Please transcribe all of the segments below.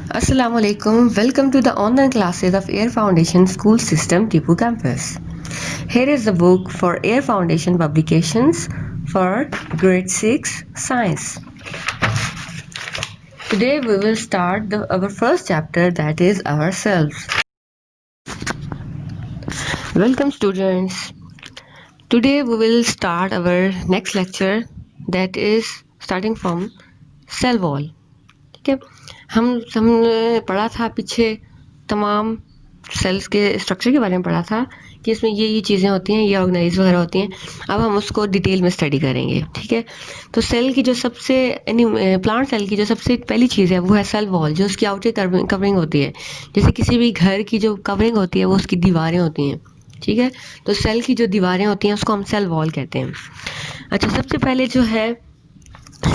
Assalamualaikum. Welcome to the online classes of Air Foundation School System Tipu Campus. Here is the book for Air Foundation publications for grade 6 science. Today we will start our first chapter, that is ourselves. Welcome students. Today we will start our next lecture, that is starting from cell wall. ठीक है, हमने पढ़ा था पीछे तमाम sales के structure के बारे में पढ़ा था कि इसमें ये चीज़ें होती हैं, ये ऑर्गेनाइज वगैरह होती हैं। अब हम उसको डिटेल में स्टडी करेंगे। ठीक है, तो सेल की जो सबसे प्लांट सेल की जो सबसे पहली चीज़ है वो है सेल वॉल, जो उसकी आउटर कवरिंग होती है। जैसे किसी भी घर की जो कवरिंग होती है वो उसकी दीवारें होती हैं। ठीक है, तो सेल की जो दीवारें होती हैं उसको हम सेल वॉल कहते हैं। अच्छा, सबसे पहले जो है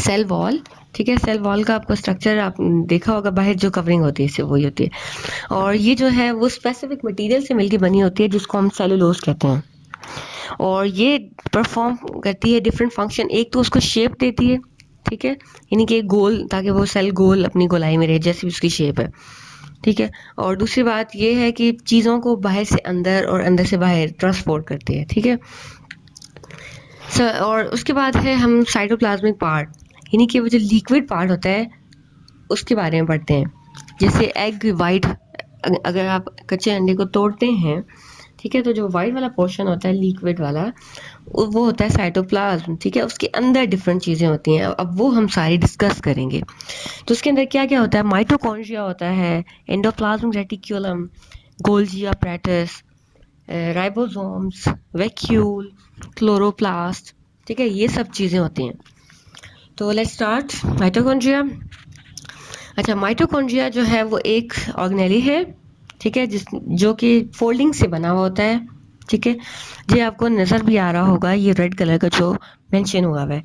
सेल वॉल। ठीक है, सेल वॉल का आपको स्ट्रक्चर आप देखा होगा, बाहर जो कवरिंग होती है इससे वही होती है, और ये जो है वो स्पेसिफिक मटेरियल से मिलकर बनी होती है जिसको हम सेलुलोज कहते हैं। और ये परफॉर्म करती है डिफरेंट फंक्शन। एक तो उसको शेप देती है, ठीक है, यानी कि गोल, ताकि वो सेल गोल अपनी गोलाई में रहे जैसी भी उसकी शेप है। ठीक है, और दूसरी बात ये है कि चीज़ों को बाहर से अंदर और अंदर से बाहर ट्रांसपोर्ट करती है। ठीक है, और उसके बाद है हम साइटोप्लाज्मिक पार्ट, यानी कि वो जो लिक्विड पार्ट होता है उसके बारे में पढ़ते हैं। जैसे एग वाइट, अगर आप कच्चे अंडे को तोड़ते हैं, ठीक है, तो जो वाइट वाला पोर्शन होता है लिक्विड वाला, वो होता है साइटोप्लाज्म। ठीक है, उसके अंदर डिफरेंट चीज़ें होती हैं, अब वो हम सारी डिस्कस करेंगे। तो उसके अंदर क्या क्या होता है? माइटोकॉन्ड्रिया होता है, endoplasm reticulum, Golgi apparatus, ribosomes, vacuole, chloroplast. ठीक है, ये सब चीज़ें होती हैं। तो लेट्स स्टार्ट माइटोकॉन्ड्रिया। अच्छा, माइटोकॉन्ड्रिया जो है वो एक ऑर्गेनेली है, ठीक है, जो कि फोल्डिंग से बना हुआ होता है। ठीक है, ये आपको नज़र भी आ रहा होगा, ये रेड कलर का जो मेंशन हुआ है।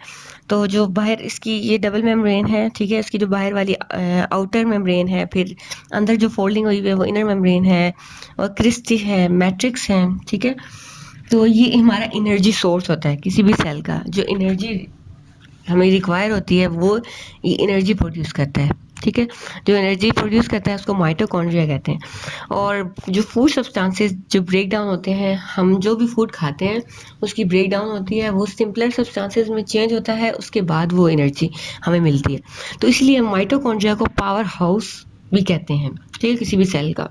तो जो बाहर इसकी ये डबल मेम्ब्रेन है, ठीक है, इसकी जो बाहर वाली आउटर मेम्ब्रेन है, फिर अंदर जो फोल्डिंग हुई है वो इनर मेम्ब्रेन है, और क्रिस्टी है, मैट्रिक्स है। ठीक है, तो ये हमारा एनर्जी सोर्स होता है किसी भी सेल का। जो एनर्जी हमें रिक्वायर होती है वो ये एनर्जी प्रोड्यूस करता है। ठीक है, जो एनर्जी प्रोड्यूस करता है उसको माइटोकॉन्ड्रिया कहते हैं। और जो फूड सब्सटेंसेस जो ब्रेक डाउन होते हैं, हम जो भी फूड खाते हैं उसकी ब्रेक डाउन होती है, वो सिंपलर सब्सटेंसेस में चेंज होता है, उसके बाद वो एनर्जी हमें मिलती है। तो इसलिए हम माइटोकॉन्ड्रिया को पावर हाउस भी कहते हैं, ठीक है, किसी भी सेल का।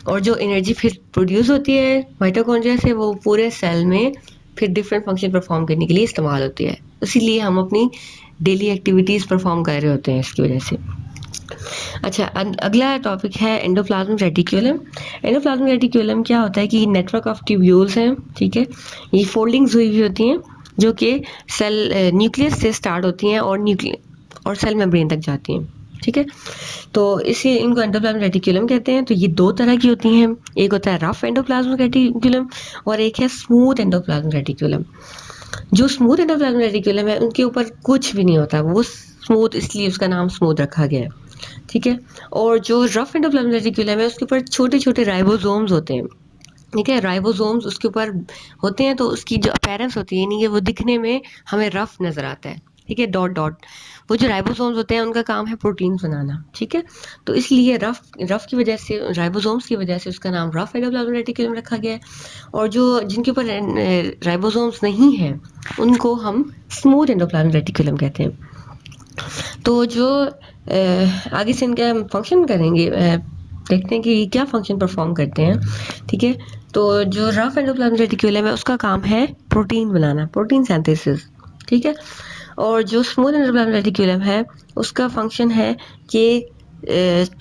और जो एनर्जी फिर प्रोड्यूस होती है माइटोकॉन्ड्रिया से, वो पूरे सेल में फिर डिफरेंट फंक्शन परफॉर्म करने के लिए इस्तेमाल होती है। इसीलिए हम अपनी डेली एक्टिविटीज़ परफॉर्म कर रहे होते हैं इसकी वजह से। अच्छा, अगला टॉपिक है एंडोप्लाज्मिक रेटिक्यूलम। एंडोप्लाज्मिक रेटिक्यूलम क्या होता है कि नेटवर्क ऑफ ट्यूब्यूल्स हैं। ठीक है, ये फोल्डिंग्स हुई हुई होती हैं जो कि सेल न्यूक्लियस से स्टार्ट होती हैं और सेल मेम्ब्रेन तक जाती हैं। ठीक है, तो इसे इनको एंडोप्लाज्मिक रेटिक्यूलम कहते हैं। तो ये दो तरह की होती हैं, एक होता है रफ एंडोप्लाज्मिक रेटिक्यूलम और एक है स्मूथ एंडोप्लाज्मिक रेटिक्यूलम। जो स्मूथ एंडोप्लाज्मिक रेटिक्यूलम है उनके ऊपर कुछ भी नहीं होता, वो स्मूथ इसलिए उसका नाम स्मूथ रखा गया है। ठीक है, और जो रफ एंडोप्लाज्मिक रेटिक्यूलम है उसके ऊपर छोटे छोटे राइबोसोम्स होते हैं। ठीक है, राइबोसोम्स उसके ऊपर होते हैं, तो उसकी जो अपीयरेंस होती है, यानी कि वो दिखने में हमें रफ नज़र आता है। ठीक है, डॉट डॉट। वो जो राइबोसोम्स होते हैं उनका काम है प्रोटीन बनाना। ठीक है, तो इसलिए रफ की वजह से, राइबोसोम्स की वजह से उसका नाम रफ एंडोप्लाज्मिक रेटिक्यूलम रखा गया है। और जो जिनके ऊपर राइबोसोम्स नहीं है उनको हम स्मूथ एंडोप्लाज्मिक रेटिक्यूलम कहते हैं। तो जो आगे से इनका फंक्शन करेंगे, देखते हैं कि क्या फंक्शन परफॉर्म करते हैं। ठीक है, तो जो रफ एंडोप्लाज्मिक रेटिक्यूलम है उसका काम है प्रोटीन बनाना, प्रोटीन सिंथेसिस। ठीक है, और जो स्मूथ एंडोप्लाज्मिक रेटिक्यूलम है उसका फंक्शन है कि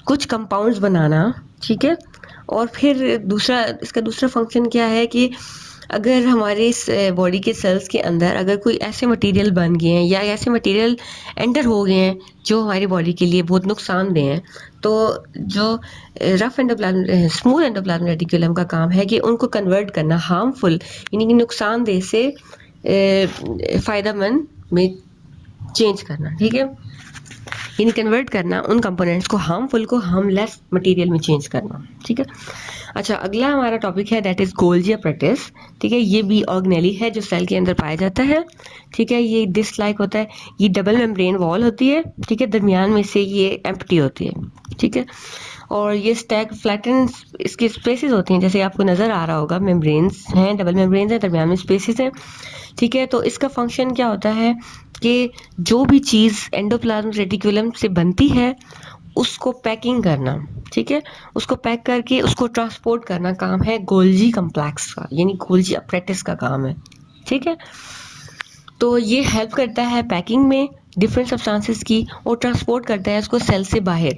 कुछ कंपाउंड्स बनाना। ठीक है, और फिर इसका दूसरा फंक्शन क्या है कि अगर हमारे इस बॉडी के सेल्स के अंदर अगर कोई ऐसे मटेरियल बन गए हैं या ऐसे मटेरियल एंटर हो गए हैं जो हमारी बॉडी के लिए बहुत नुकसानदेह हैं, तो जो स्मूथ एंडोप्लाज्मिक रेटिक्यूलम का काम है कि उनको कन्वर्ट करना हार्मफुल, यानी कि नुकसानदेह से फ़ायदेमंद में चेंज करना। ठीक है, यानी कन्वर्ट करना उन कंपोनेंट्स को, हार्मफुल को हार्मलेस मटेरियल में चेंज करना। ठीक है, अच्छा, अगला हमारा टॉपिक है दैट इज गोल्जी अपैरेटस। ठीक है, ये भी ऑर्गेनेली है जो सेल के अंदर पाया जाता है। ठीक है, ये डिस्क लाइक होता है, ये डबल मेम्ब्रेन वॉल होती है। ठीक है, दरमियान में से ये एम्प्टी होती है। ठीक है। और ये स्टैक फ्लैटन इसकी स्पेसेस होती हैं, जैसे आपको नज़र आ रहा होगा, मेम्ब्रेन्स हैं, डबल मेम्ब्रेन्स हैं, दरमियान में स्पेसेस हैं, ठीक है। तो इसका फंक्शन क्या होता है कि जो भी चीज़ एंडोप्लाज्म रेटिकुलम से बनती है उसको पैकिंग करना, ठीक है, उसको पैक करके उसको ट्रांसपोर्ट करना काम है गोल्जी कम्प्लेक्स का, यानी गोल्जी अपरेटिस का काम है, ठीक है। तो ये हेल्प करता है पैकिंग में डिफरेंट सब्सटेंसेस की और ट्रांसपोर्ट करता है उसको सेल से बाहर।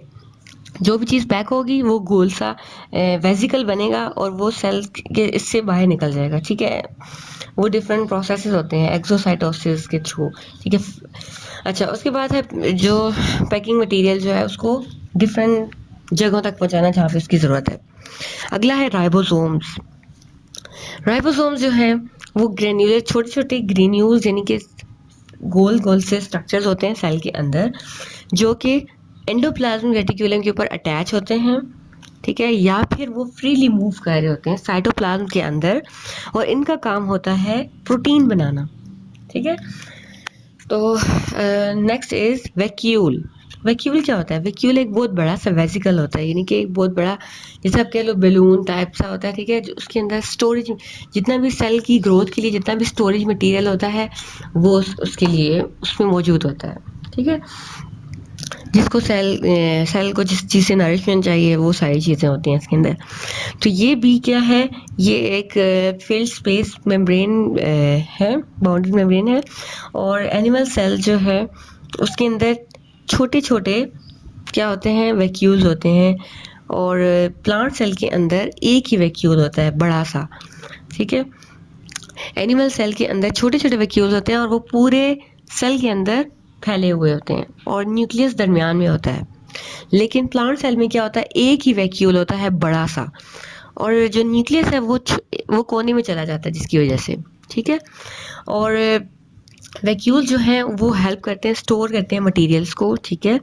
जो भी चीज़ पैक होगी वो गोल सा वेसिकल बनेगा और वो सेल के इससे बाहर निकल जाएगा, ठीक है। वो डिफरेंट प्रोसेसेस होते हैं एक्सोसाइटोसिस के थ्रू, ठीक है। अच्छा, उसके बाद है जो पैकिंग मटेरियल जो है उसको डिफरेंट जगहों तक पहुंचाना जहाँ पे उसकी ज़रूरत है। अगला है राइबोसोम्स। राइबोसोम्स जो है वो ग्रेन्यूलर छोटे छोटे ग्रेन्यूल्स यानी कि गोल गोल से स्ट्रक्चर्स होते हैं सेल के अंदर, जो कि एंडोप्लाज्मिक रेटिकुलम के ऊपर अटैच होते हैं, ठीक है, या फिर वो फ्रीली मूव कर रहे होते हैं साइटोप्लाज्म के अंदर, और इनका काम होता है प्रोटीन बनाना, ठीक है। तो नेक्स्ट इज वैक्यूल। वैक्यूल क्या होता है? वैक्यूल एक बहुत बड़ा सा वेसिकल होता है, यानी कि एक बहुत बड़ा, जैसे आप कह लो बैलून टाइप सा होता है, ठीक है, उसके अंदर स्टोरेज, जितना भी सेल की ग्रोथ के लिए जितना भी स्टोरेज मटेरियल होता है वो उसके लिए उसमें मौजूद होता है, ठीक है। जिसको सेल को जिस चीज़ से नरिशमेंट चाहिए वो सारी चीज़ें होती हैं इसके अंदर। तो ये भी क्या है, ये एक फील्ड स्पेस मेम्ब्रेन है, बाउंड्री मेम्ब्रेन है। और एनिमल सेल जो है उसके अंदर छोटे छोटे क्या होते हैं, वैक्यूल्स होते हैं। और प्लांट सेल के अंदर एक ही वैक्यूल होता है बड़ा सा, ठीक है। एनिमल सेल के अंदर छोटे छोटे वैक्यूल्स होते हैं और वो पूरे सेल के अंदर फैले हुए होते हैं और न्यूक्लियस दरमियान में होता है। लेकिन प्लांट सेल में क्या होता है, एक ही वैक्यूल होता है बड़ा सा, और जो न्यूक्लियस है वो कोने में चला जाता है जिसकी वजह से, ठीक है। और वैक्यूल जो हैं वो हेल्प करते हैं, स्टोर करते हैं मटेरियल्स को, ठीक है।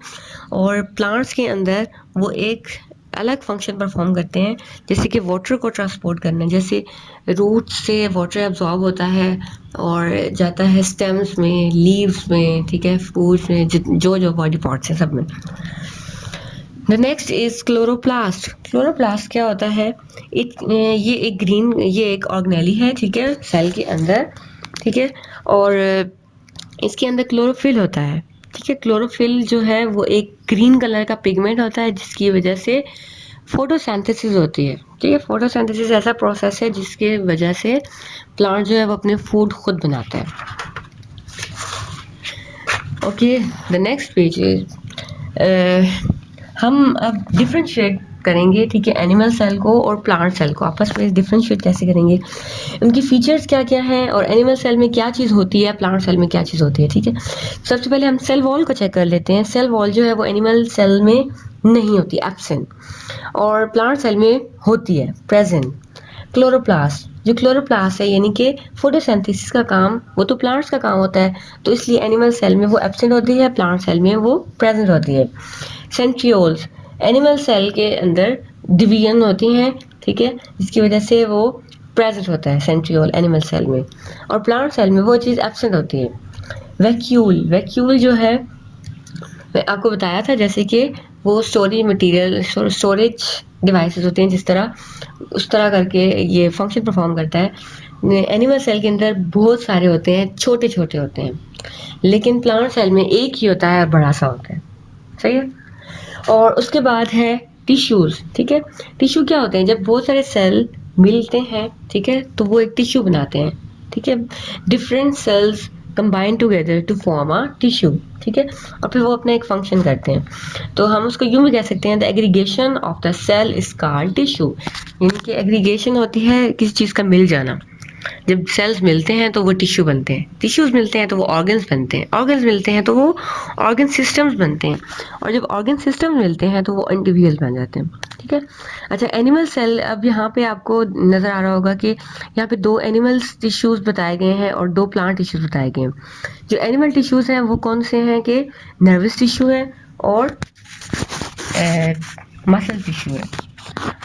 और प्लांट्स के अंदर वो एक अलग फंक्शन परफॉर्म करते हैं, जैसे कि वाटर को ट्रांसपोर्ट करना, जैसे रूट से वाटर एब्जॉर्ब होता है और जाता है स्टेम्स में, लीव्स में, ठीक है, फ्रूट्स में, जो जो बॉडी पार्ट्स हैं सब में। The next is chloroplast. Chloroplast क्या होता है, ये एक ऑर्गेनेली है, ठीक है, सेल के अंदर, ठीक है। और इसके अंदर क्लोरोफिल होता है, ठीक है। क्लोरोफिल जो है वो एक ग्रीन कलर का पिगमेंट होता है जिसकी वजह से फोटोसिंथेसिस होती है, ठीक है। फोटोसिंथेसिस ऐसा प्रोसेस है जिसके वजह से प्लांट जो है वो अपने फूड खुद बनाता है। Okay, the next page is, हम अब डिफरेंशिएट करेंगे, ठीक है, एनिमल सेल को और प्लांट सेल को आपस में डिफरेंशिएट कैसे करेंगे, उनकी फीचर्स क्या क्या हैं, और एनिमल सेल में क्या चीज़ होती है, प्लांट सेल में क्या चीज़ होती है, ठीक है। सबसे पहले हम सेल वॉल को चेक कर लेते हैं। सेल वॉल जो है वो एनिमल सेल में नहीं होती, एब्सेंट, और प्लांट सेल में होती है, प्रेजेंट। क्लोरोप्लास्ट, जो क्लोरोप्लास्ट है यानी कि फोटोसिंथेसिस का काम वो तो प्लांट्स का काम होता है, तो इसलिए एनिमल सेल में वो एब्सेंट होती है, प्लांट सेल में वो प्रेजेंट होती है। सेंट्रियोल्स, एनिमल सेल के अंदर डिवीजन होती हैं, ठीक है, जिसकी वजह से वो प्रेजेंट होता है सेंट्रियोल एनिमल सेल में, और प्लांट सेल में वो चीज़ एब्सेंट होती है। वैक्यूल, वैक्यूल जो है मैं आपको बताया था जैसे कि वो स्टोरेज मटेरियल, स्टोरेज डिवाइसेस होते हैं, जिस तरह उस तरह करके ये फंक्शन परफॉर्म करता है। एनिमल सेल के अंदर बहुत सारे होते हैं, छोटे छोटे होते हैं, लेकिन प्लांट सेल में एक ही होता है, बड़ा सा होता है, सही है। और उसके बाद है टिश्यूज, ठीक है। टिश्यू क्या होते हैं, जब बहुत सारे सेल मिलते हैं, ठीक है, तो वो एक टिश्यू बनाते हैं, ठीक है। Different cells combine together to form a tissue, ठीक है, और फिर वो अपना एक फंक्शन करते हैं। तो हम उसको यूं भी कह सकते हैं, the aggregation of the cell is called tissue, यानी कि एग्रीगेशन होती है किसी चीज़ का मिल जाना। जब सेल्स मिलते हैं तो वो टिश्यू बनते हैं, टिश्यूज मिलते हैं तो वो ऑर्गन्स बनते हैं, ऑर्गन्स मिलते हैं तो वो ऑर्गन सिस्टम्स बनते हैं, और जब ऑर्गन सिस्टम मिलते हैं तो वो इंडिविजुअल बन जाते हैं, ठीक है। अच्छा, एनिमल सेल, अब यहाँ पे आपको नज़र आ रहा होगा कि यहाँ पे दो एनिमल्स टिश्यूज बताए गए हैं और दो प्लांट टिश्यूज बताए गए हैं। जो एनिमल टिश्यूज हैं वो कौन से हैं कि नर्वस टिश्यू है और मसल टिश्यू है।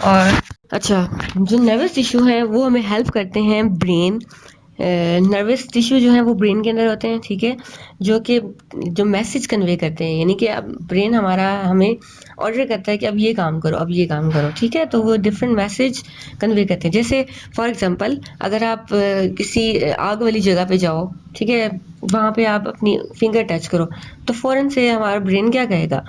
और अच्छा, जो नर्वस टिश्यू है वो हमें हेल्प करते हैं ब्रेन नर्वस टिश्यू जो है वो ब्रेन के अंदर होते हैं, ठीक है, जो कि जो मैसेज कन्वे करते हैं, यानी कि अब ब्रेन हमारा हमें ऑर्डर करता है कि अब ये काम करो, अब ये काम करो, ठीक है, तो वो डिफरेंट मैसेज कन्वे करते हैं। जैसे फॉर एग्जांपल अगर आप किसी आग वाली जगह पे जाओ, ठीक है, वहाँ पे आप अपनी फिंगर टच करो, तो फ़ौरन से हमारा ब्रेन क्या कहेगा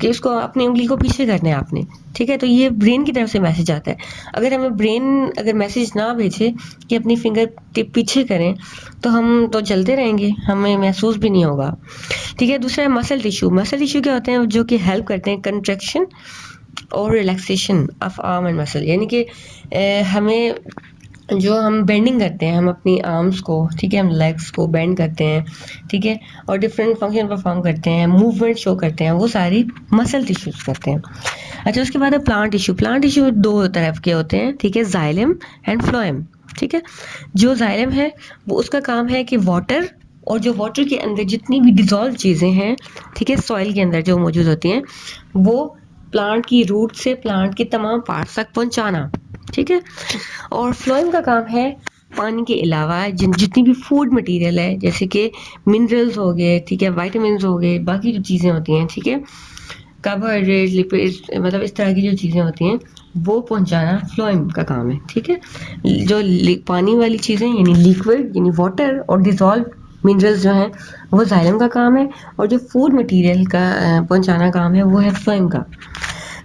कि उसको अपनी उंगली को पीछे करना है आपने, ठीक है, तो ये ब्रेन की तरफ से मैसेज आता है। अगर हमें ब्रेन अगर मैसेज ना भेजे कि अपनी फिंगर टिप पीछे करें, तो हम तो चलते रहेंगे, हमें महसूस भी नहीं होगा, ठीक है। दूसरा है मसल टिश्यू। मसल टिश्यू क्या होते हैं, जो कि हेल्प करते हैं कंट्रैक्शन और relaxation of arm and muscle, यानी कि हमें जो हम बेंडिंग करते हैं, हम अपनी आर्म्स को, ठीक है, हम लेग्स को बेंड करते हैं, ठीक है, और डिफरेंट फंक्शन परफॉर्म करते हैं, मूवमेंट शो करते हैं, वो सारी मसल टिश्यूज करते हैं। अच्छा, उसके बाद है प्लांट टिश्यू। प्लांट टिश्यू दो तरफ के होते हैं, ठीक है, जाइलम एंड फ्लोएम, ठीक है। जो जाइलम है वो उसका काम है कि वाटर, और जो वाटर के अंदर जितनी भी डिजॉल्व चीज़ें हैं, ठीक है, सॉइल के अंदर जो मौजूद होती हैं, वो प्लांट की रूट से प्लांट के तमाम पार्ट्स तक पहुंचाना, ठीक है। और फ्लोएम का काम है पानी के अलावा जितनी भी फूड मटेरियल है, जैसे कि मिनरल्स हो गए, ठीक है, विटामिन्स हो गए, बाकी जो चीज़ें होती हैं, ठीक है, कार्बोहाइड्रेट, लिपिड्स, मतलब इस तरह की जो चीज़ें होती हैं, वो पहुंचाना फ्लोएम का काम है, ठीक है। जो पानी वाली चीज़ें यानी लिक्विड यानी वाटर और डिजॉल्व मिनरल्स जो हैं वो जाइलम का काम है, और जो फूड मटेरियल का पहुंचाना काम है वो है फ्लोएम का।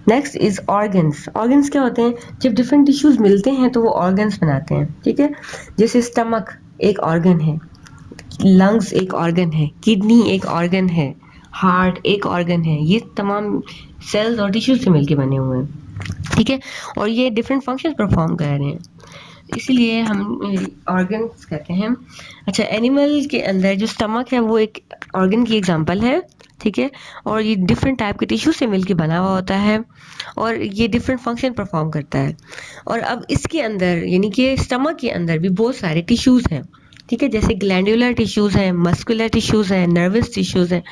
Next is organs. ऑर्गन्स क्या होते हैं, जब डिफरेंट टिश्यूज मिलते हैं तो वो ऑर्गन्स बनाते हैं, ठीक है। जैसे स्टमक एक ऑर्गन है, लंग्स एक ऑर्गन है, किडनी एक ऑर्गन है, हार्ट एक ऑर्गन है, ये तमाम सेल्स और टिश्यूज से मिलके बने हुए हैं, ठीक है, और ये डिफरेंट फंक्शंस परफॉर्म कर रहे हैं, इसीलिए हम ऑर्गन्स कहते हैं। अच्छा, एनिमल के अंदर जो स्टमक है वो एक ऑर्गन की एग्जांपल है, ठीक है, और ये डिफरेंट टाइप के टिश्यू से मिलके बना हुआ होता है, और ये डिफरेंट फंक्शन परफॉर्म करता है। और अब इसके अंदर यानी कि स्टमक के अंदर भी बहुत सारे टिश्यूज हैं, ठीक है, जैसे ग्लैंडुलर टिश्यूज हैं, मस्कुलर टिश्यूज हैं, नर्वस टिश्यूज हैं,